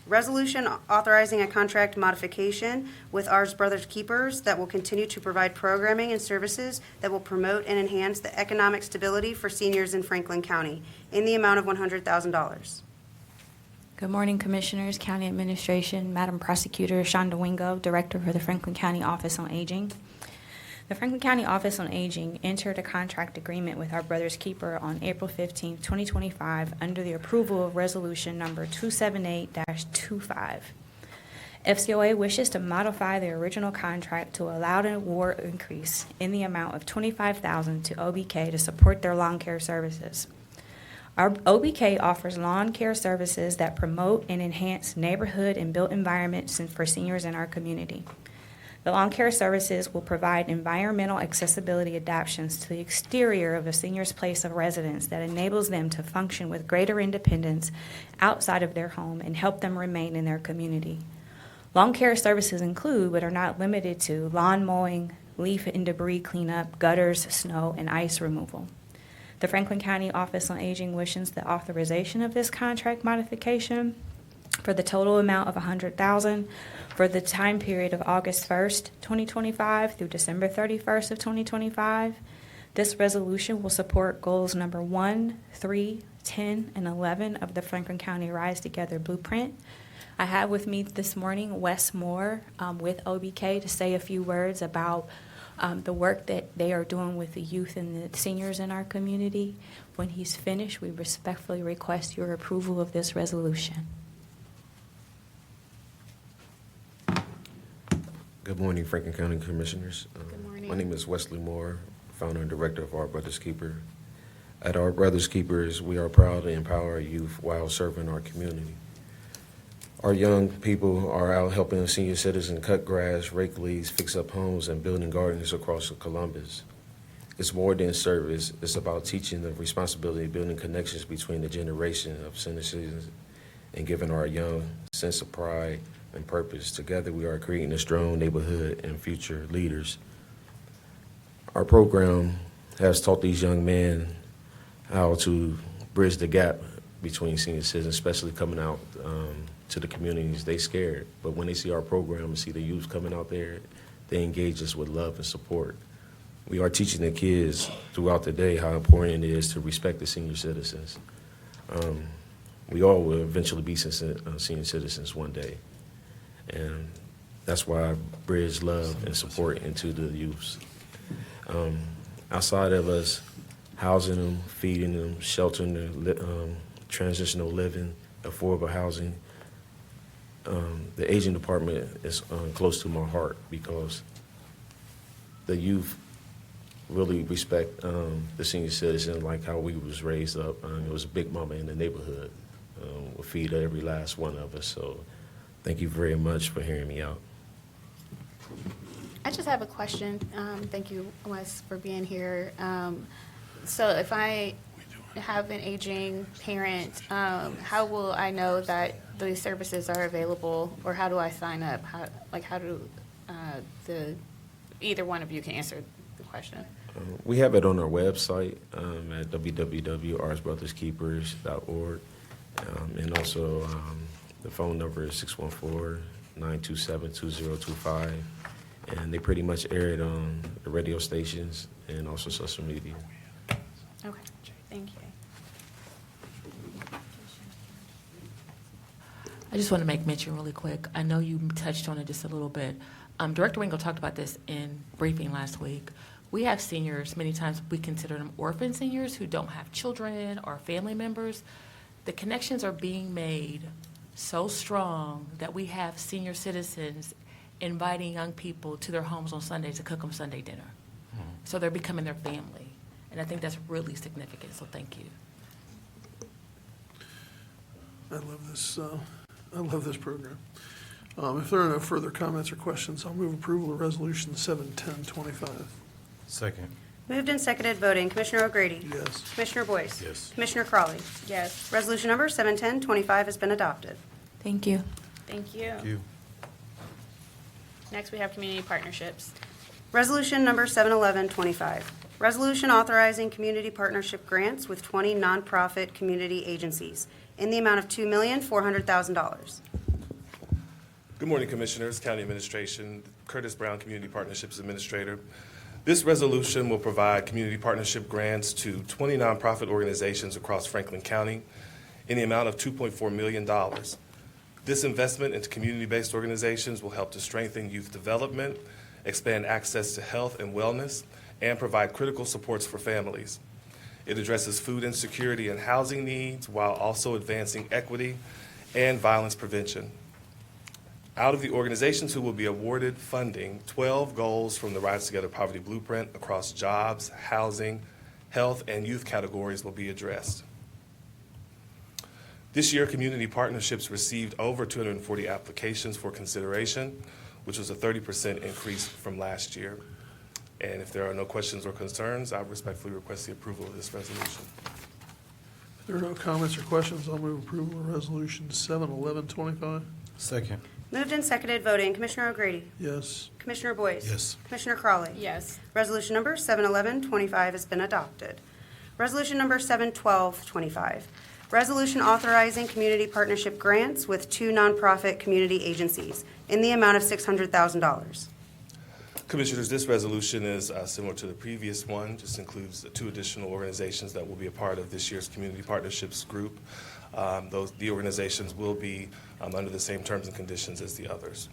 Resolution authorizing a contract modification with Ours Brothers Keepers that will continue to provide programming and services that will promote and enhance the economic stability for seniors in Franklin County in the amount of $100,000. Good morning, Commissioners, County Administration, Madam Prosecutor Shonda Wingo, Director for the Franklin County Office on Aging. The Franklin County Office on Aging entered a contract agreement with our Brothers Keeper on April 15, 2025, under the approval of Resolution Number 278-25. FCOA wishes to modify the original contract to allow an award increase in the amount of $25,000 to OBK to support their lawn care services. Our OBK offers lawn care services that promote and enhance neighborhood and built environments for seniors in our community. The lawn care services will provide environmental accessibility adaptations to the exterior of a senior's place of residence that enables them to function with greater independence outside of their home and help them remain in their community. Lawn care services include, but are not limited to, lawn mowing, leaf and debris cleanup, gutters, snow, and ice removal. The Franklin County Office on Aging wishes the authorization of this contract modification for the total amount of $100,000 for the time period of August 1st, 2025 through December 31st of 2025. This resolution will support goals number 1, 3, 10, and 11 of the Franklin County Rise Together Blueprint. I have with me this morning Wes Moore with OBK to say a few words about the work that they are doing with the youth and the seniors in our community. When he's finished, we respectfully request your approval of this resolution. Good morning, Franklin County Commissioners. Good morning. My name is Wesley Moore, founder and director of Our Brothers Keeper. At Our Brothers Keepers, we are proud to empower our youth while serving our community. Our young people are out helping senior citizens cut grass, rake leaves, fix up homes, and building gardens across Columbus. It's more than service. It's about teaching the responsibility of building connections between the generation of senior citizens and giving our young sense of pride and purpose. Together, we are creating a strong neighborhood and future leaders. Our program has taught these young men how to bridge the gap between senior citizens, especially coming out to the communities. They scared, but when they see our program and see the youth coming out there, they engage us with love and support. We are teaching the kids throughout the day how important it is to respect the senior citizens. We all will eventually be senior citizens one day. And that's why I bridge love and support into the youths. Outside of us housing them, feeding them, sheltering them, transitional living, affordable housing, the aging department is close to my heart because the youth really respect the senior citizen like how we was raised up. It was a big mama in the neighborhood. Would feed every last one of us. So thank you very much for hearing me out. I just have a question. Thank you, Wes, for being here. So if I have an aging parent, how will I know that these services are available, or how do I sign up? How do either one of you can answer the question? We have it on our website at www.oursbrotherskeepers.org. And also the phone number is 614-927-2025. And they pretty much air it on the radio stations and also social media. Okay, thank you. I just want to make mention really quick. I know you touched on it just a little bit. Director Wingo talked about this in briefing last week. We have seniors, many times we consider them orphan seniors who don't have children or family members. The connections are being made so strong that we have senior citizens inviting young people to their homes on Sunday to cook them Sunday dinner. So they're becoming their family. And I think that's really significant, so thank you. I love this program. If there are no further comments or questions, I'll move approval of Resolution 71025. Second. Moved and seconded voting. Commissioner O'Grady? Yes. Commissioner Boyce? Yes. Commissioner Crawley? Yes. Resolution number 71025 has been adopted. Thank you. Thank you. Thank you. Next, we have community partnerships. Resolution number 71125. Resolution authorizing community partnership grants with 20 nonprofit community agencies in the amount of $2,400,000. Good morning, Commissioners, County Administration, Curtis Brown, Community Partnerships Administrator. This resolution will provide community partnership grants to 20 nonprofit organizations across Franklin County in the amount of $2.4 million. This investment into community-based organizations will help to strengthen youth development, expand access to health and wellness, and provide critical supports for families. It addresses food insecurity and housing needs while also advancing equity and violence prevention. Out of the organizations who will be awarded funding, 12 goals from the Rise Together Poverty Blueprint across jobs, housing, health, and youth categories will be addressed. This year, community partnerships received over 240 applications for consideration, which was a 30% increase from last year. And if there are no questions or concerns, I respectfully request the approval of this resolution. If there are no comments or questions, I'll move approval of Resolution 71125. Second. Moved and seconded voting. Commissioner O'Grady? Yes. Commissioner Boyce? Yes. Commissioner Crawley? Yes. Resolution number 71125 has been adopted. Resolution number 71225. Resolution authorizing community partnership grants with 2 nonprofit community agencies in the amount of $600,000. Commissioners, this resolution is similar to the previous one, just includes the 2 additional organizations that will be a part of this year's Community Partnerships Group. The organizations will be under the same terms and conditions as the others.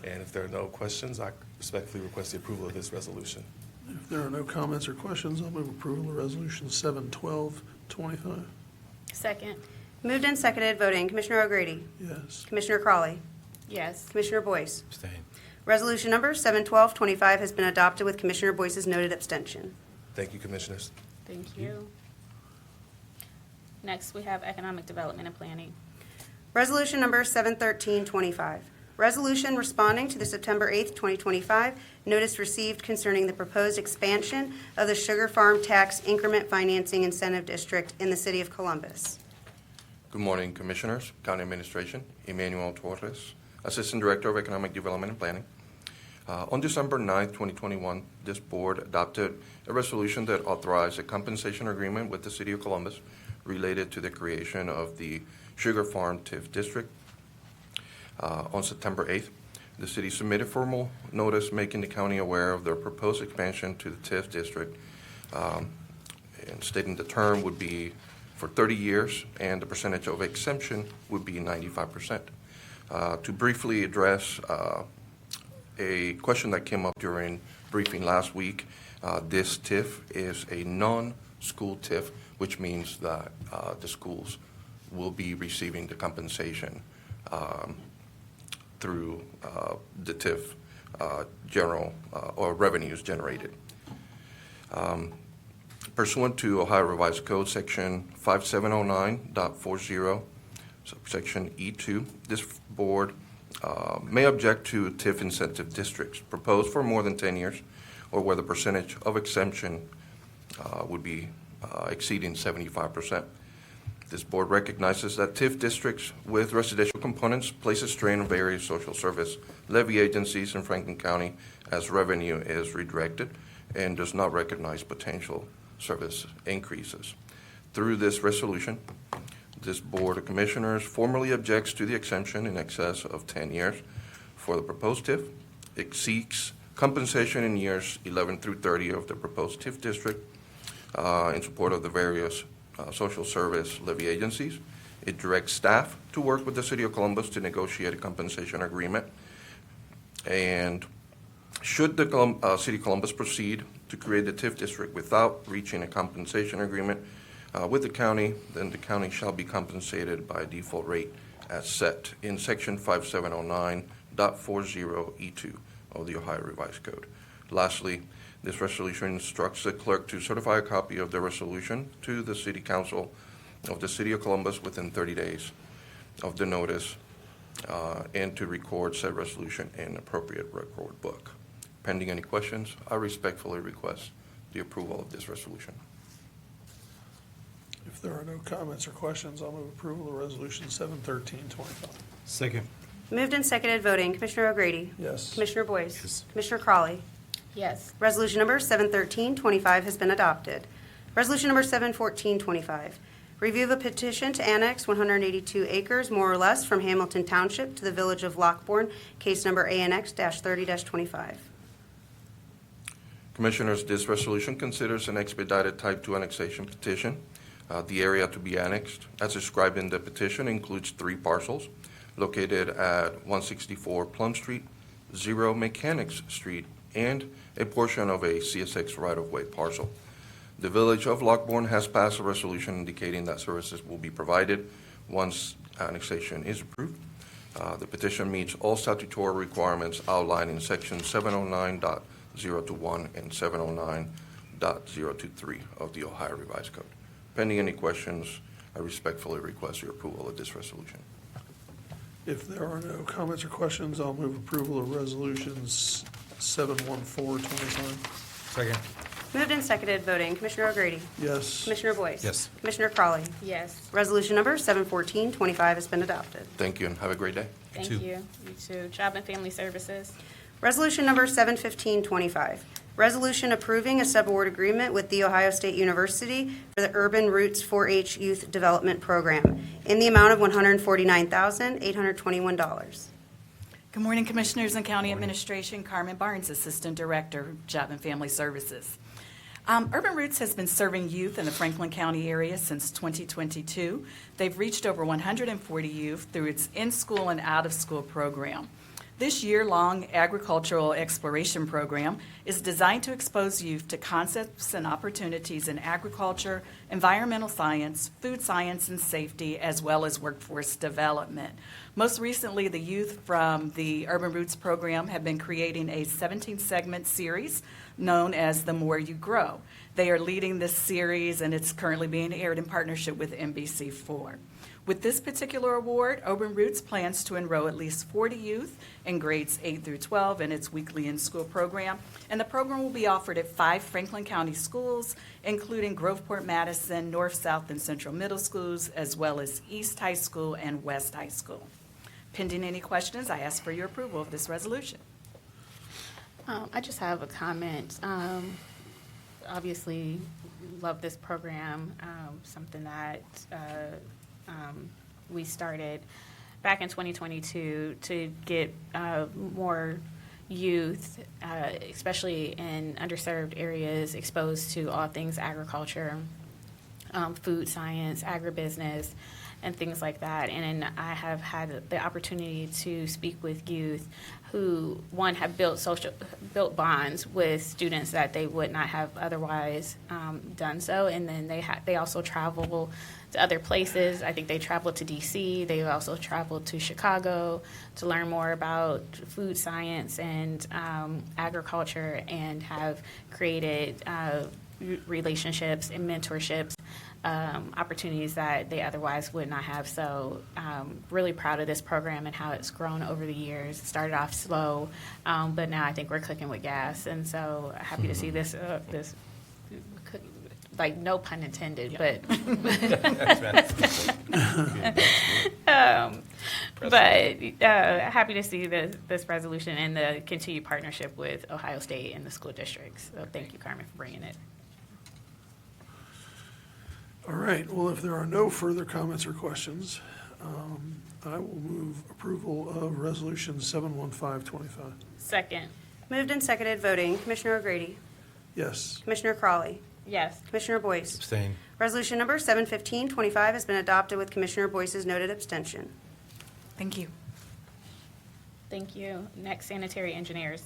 And if there are no questions, I respectfully request the approval of this resolution. If there are no comments or questions, I'll move approval of Resolution 71225. Second. Moved and seconded voting. Commissioner O'Grady? Yes. Commissioner Crawley? Yes. Commissioner Boyce? Abstain. Resolution number 71225 has been adopted with Commissioner Boyce's noted abstention. Thank you, Commissioners. Thank you. Next, we have economic development and planning. Resolution number 71325. Resolution responding to the September 8th, 2025 notice received concerning the proposed expansion of the Sugar Farm Tax Increment Financing Incentive District in the City of Columbus. Good morning, Commissioners, County Administration, Emmanuel Torres, Assistant Director of Economic Development and Planning. On December 9th, 2021, this board adopted a resolution that authorized a compensation agreement with the City of Columbus related to the creation of the Sugar Farm TIF District. On September 8th, the city submitted formal notice making the county aware of their proposed expansion to the TIF District, and stating the term would be for 30 years and the percentage of exemption would be 95%. To briefly address a question that came up during briefing last week, this TIF is a non-school TIF, which means that the schools will be receiving the compensation through the TIF general or revenues generated. Pursuant to Ohio Revised Code Section 5709.40, subsection E2, this board may object to TIF incentive districts proposed for more than 10 years or where the percentage of exemption would be exceeding 75%. This board recognizes that TIF districts with residential components place a strain on various social service levy agencies in Franklin County as revenue is redirected and does not recognize potential service increases. Through this resolution, this Board of Commissioners formally objects to the exemption in excess of 10 years for the proposed TIF. It seeks compensation in years 11 through 30 of the proposed TIF district in support of the various social service levy agencies. It directs staff to work with the City of Columbus to negotiate a compensation agreement. And should the City of Columbus proceed to create the TIF district without reaching a compensation agreement with the county, then the county shall be compensated by a default rate as set in Section 5709 6.40E2 of the Ohio Revised Code. Lastly, this resolution instructs the clerk to certify a copy of the resolution to the City Council of the City of Columbus within 30 days of the notice, and to record said resolution in appropriate record book. Pending any questions, I respectfully request the approval of this resolution. If there are no comments or questions, I'll move approval of Resolution 71325. Second. Moved and seconded voting, Commissioner O'Grady. Yes. Commissioner Boyce. Commissioner Crawley. Yes. Resolution number 71325 has been adopted. Resolution number 71425, review of a petition to annex 182 acres, more or less, from Hamilton Township to the Village of Lockbourne, case number ANX-30-25. Commissioners, this resolution considers an expedited Type 2 annexation petition. The area to be annexed, as described in the petition, includes 3 parcels located at 164 Plum Street, 0 Mechanics Street, and a portion of a CSX right-of-way parcel. The Village of Lockbourne has passed a resolution indicating that services will be provided once annexation is approved. The petition meets all statutory requirements outlined in Section 709.021 and 709.023 of the Ohio Revised Code. Pending any questions, I respectfully request your approval of this resolution. If there are no comments or questions, I'll move approval of Resolutions 71425. Second. Moved and seconded voting, Commissioner O'Grady. Yes. Commissioner Boyce. Yes. Commissioner Crawley. Yes. Resolution number 71425 has been adopted. Thank you and have a great day. Thank too. you. You too. Job and Family Services. Resolution number 71525, resolution approving a subaward agreement with The Ohio State University for the Urban Roots 4-H Youth Development Program in the amount of $149,821. Good morning, Commissioners and County Administration. Carmen Barnes, Assistant Director, Job and Family Services. Urban Roots has been serving youth in the Franklin County area since 2022. They've reached over 140 youth through its in-school and out-of-school program. This year-long agricultural exploration program is designed to expose youth to concepts and opportunities in agriculture, environmental science, food science and safety, as well as workforce development. Most recently, the youth from the Urban Roots program have been creating a 17-segment series known as The More You Grow. They are leading this series, and it's currently being aired in partnership with NBC4. With this particular award, Urban Roots plans to enroll at least 40 youth in grades 8 through 12 in its weekly in-school program, and the program will be offered at 5 Franklin County schools, including Groveport, Madison, North, South, and Central Middle Schools, as well as East High School and West High School. Pending any questions, I ask for your approval of this resolution. I just have a comment. Obviously, love this program, something that we started back in 2022 to get more youth, especially in underserved areas, exposed to all things agriculture, food science, agribusiness, and things like that. And I have had the opportunity to speak with youth who, one, have built bonds with students that they would not have otherwise done so. And then they also travel to other places. I think they traveled to D.C. They've also traveled to Chicago to learn more about food science and agriculture, and have created relationships and mentorships, opportunities that they otherwise would not have. So really proud of this program and how it's grown over the years. It started off slow, but now I think we're cooking with gas. And so happy to see this, like, no pun intended, but happy to see this resolution and the continued partnership with Ohio State and the school districts. So thank you, Carmen, for bringing it. All right, well, if there are no further comments or questions, I will move approval of Resolution 71525. Second. Moved and seconded voting, Commissioner O'Grady. Yes. Commissioner Crawley. Yes. Commissioner Boyce. Abstain. Resolution number 71525 has been adopted with Commissioner Boyce's noted abstention. Thank you. Thank you. Next, sanitary engineers.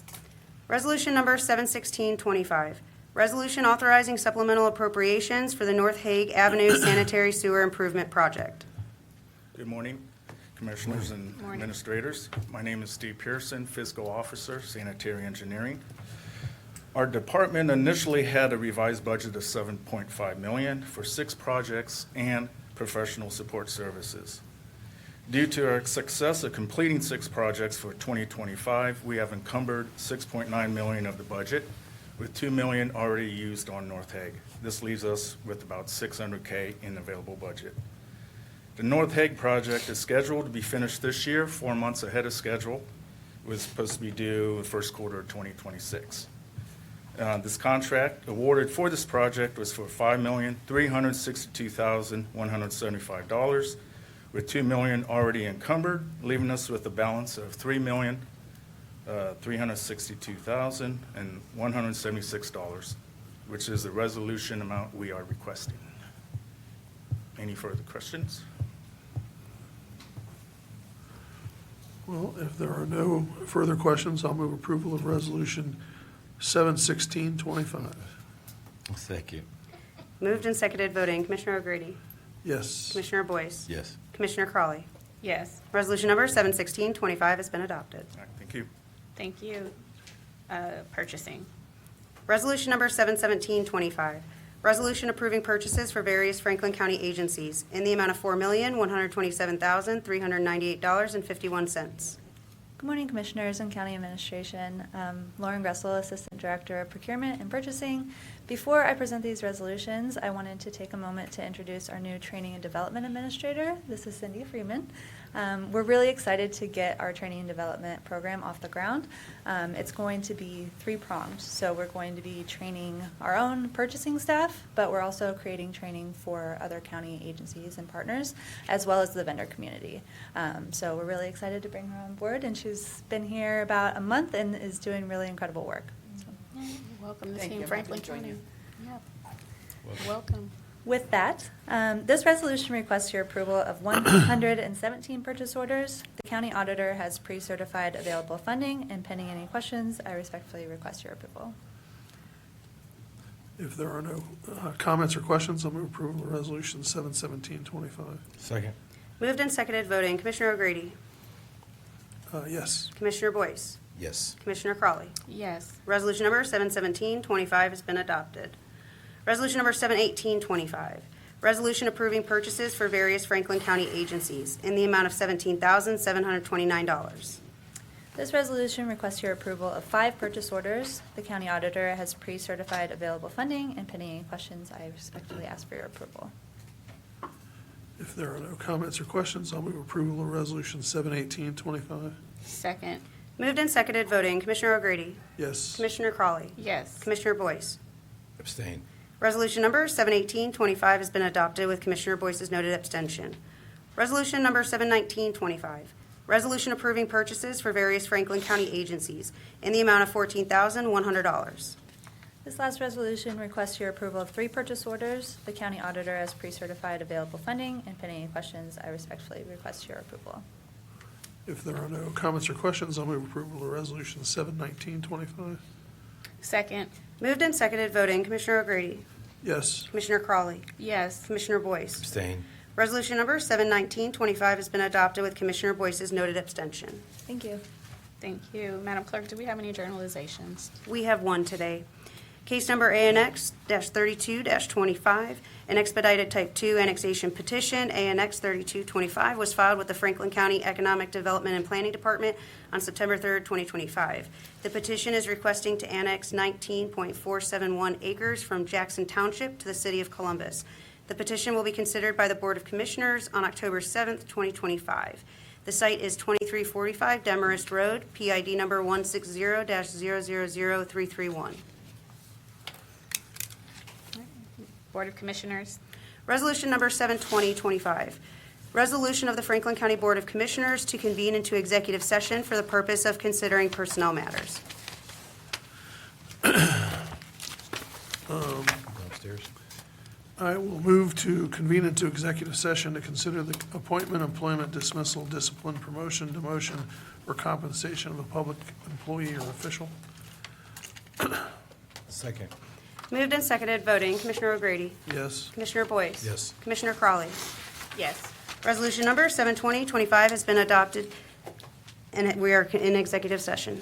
Resolution number 71625, resolution authorizing supplemental appropriations for the North Hague Avenue Sanitary Sewer Improvement Project. Good morning. Commissioners and Morning. administrators. My name is Steve Pearson, Fiscal Officer, Sanitary Engineering. Our department initially had a revised budget of $7.5 million for 6 projects and professional support services. Due to our success of completing 6 projects for 2025, we have encumbered $6.9 million of the budget, with $2 million already used on North Hague. This leaves us with about $600K in available budget. The North Hague project is scheduled to be finished this year, 4 months ahead of schedule. It was supposed to be due the first quarter of 2026. This contract awarded for this project was for $5,362,175, with $2 million already encumbered, leaving us with a balance of $3,362,176, which is the resolution amount we are requesting. Any further questions? Well, if there are no further questions, I'll move approval of Resolution 71625. Second. Moved and seconded, voting. Commissioner O'Grady? Yes. Commissioner Boyce? Yes. Commissioner Crawley? Yes. Resolution number 71625 has been adopted. All right, thank you. Thank you. Purchasing. Resolution number 71725, resolution approving purchases for various Franklin County agencies in the amount of $4,127,398.51. Good morning, Commissioners and County Administration. Lauren Gressel, Assistant Director of Procurement and Purchasing. Before I present these resolutions, I wanted to take a moment to introduce our new Training and Development Administrator. This is Cindy Freeman. We're really excited to get our training and development program off the ground. It's going to be 3-pronged. So we're going to be training our own purchasing staff, but we're also creating training for other county agencies and partners, as well as the vendor community. So we're really excited to bring her on board, and she's been here about a month and is doing really incredible work. Welcome to Thank Team you. Franklin Join County. you. Yep. Welcome. With that, this resolution requests your approval of 117 purchase orders. The county auditor has pre-certified available funding, and pending any questions, I respectfully request your approval. If there are no comments or questions, I'll move approval of Resolution 71725. Second. Moved and seconded, voting. Commissioner O'Grady? Yes. Commissioner Boyce? Yes. Commissioner Crawley? Yes. Resolution number 71725 has been adopted. Resolution number 71825, resolution approving purchases for various Franklin County agencies in the amount of $17,729. This resolution requests your approval of 5 purchase orders. The county auditor has pre-certified available funding, and pending any questions, I respectfully ask for your approval. If there are no comments or questions, I'll move approval of Resolution 71825. Second. Moved and seconded, voting. Commissioner O'Grady? Yes. Commissioner Crawley? Yes. Commissioner Boyce? Abstain. Resolution number 71825 has been adopted with Commissioner Boyce's noted abstention. Resolution number 71925, resolution approving purchases for various Franklin County agencies in the amount of $14,100. This last resolution requests your approval of 3 purchase orders. The county auditor has pre-certified available funding, and pending any questions, I respectfully request your approval. If there are no comments or questions, I'll move approval of Resolution 71925. Second. Moved and seconded, voting. Commissioner O'Grady? Yes. Commissioner Crawley? Yes. Commissioner Boyce? Abstain. Resolution number 71925 has been adopted with Commissioner Boyce's noted abstention. Thank you. Thank you. Madam Clerk, do we have any journalizations? We have one today. Case number ANX-32-25, an expedited Type 2 annexation petition, ANX 3225, was filed with the Franklin County Economic Development and Planning Department on September 3rd, 2025. The petition is requesting to annex 19.471 acres from Jackson Township to the city of Columbus. The petition will be considered by the Board of Commissioners on October 7th, 2025. The site is 2345 Demarest Road, PID number 160-000331. Board of Commissioners. Resolution number 72025, resolution of the Franklin County Board of Commissioners to convene into executive session for the purpose of considering personnel matters. Upstairs. I will move to convene into executive session to consider the appointment, employment, dismissal, discipline, promotion, demotion, or compensation of a public employee or official. Second. Moved and seconded, voting. Commissioner O'Grady? Yes. Commissioner Boyce? Yes. Commissioner Crawley? Yes. Resolution number 72025 has been adopted, and we are in executive session.